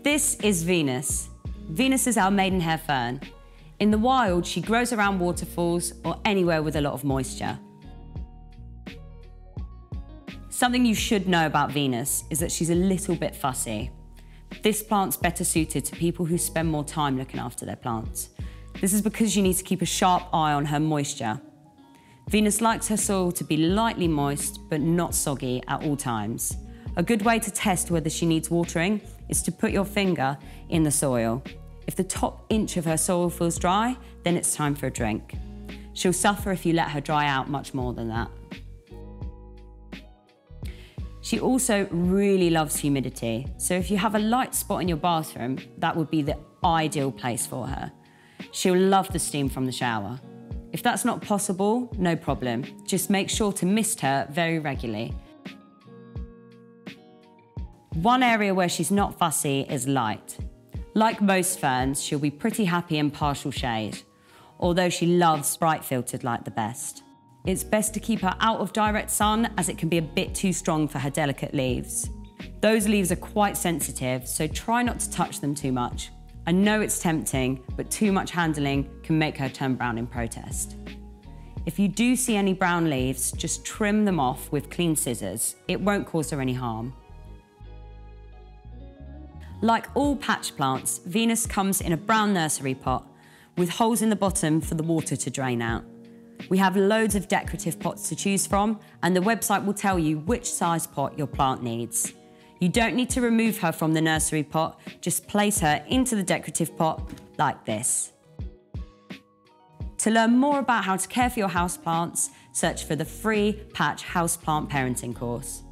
This is Venus. Venus is our maidenhair fern. In the wild, she grows around waterfalls or anywhere with a lot of moisture. Something you should know about Venus is that she's a little bit fussy. This plant's better suited to people who spend more time looking after their plants. This is because you need to keep a sharp eye on her moisture. Venus likes her soil to be lightly moist, but not soggy at all times. A good way to test whether she needs watering is to put your finger in the soil. If the top inch of her soil feels dry, then it's time for a drink. She'll suffer if you let her dry out much more than that. She also really loves humidity, so if you have a light spot in your bathroom, that would be the ideal place for her. She'll love the steam from the shower. If that's not possible, no problem. Just make sure to mist her very regularly. One area where she's not fussy is light. Like most ferns, she'll be pretty happy in partial shade, although she loves bright filtered light the best. It's best to keep her out of direct sun as it can be a bit too strong for her delicate leaves. Those leaves are quite sensitive, so try not to touch them too much. I know it's tempting, but too much handling can make her turn brown in protest. If you do see any brown leaves, just trim them off with clean scissors. It won't cause her any harm. Like all patch plants, Venus comes in a brown nursery pot with holes in the bottom for the water to drain out. We have loads of decorative pots to choose from, and the website will tell you which size pot your plant needs. You don't need to remove her from the nursery pot, just place her into the decorative pot like this. To learn more about how to care for your houseplants, search for the free Patch Houseplant Parenting course.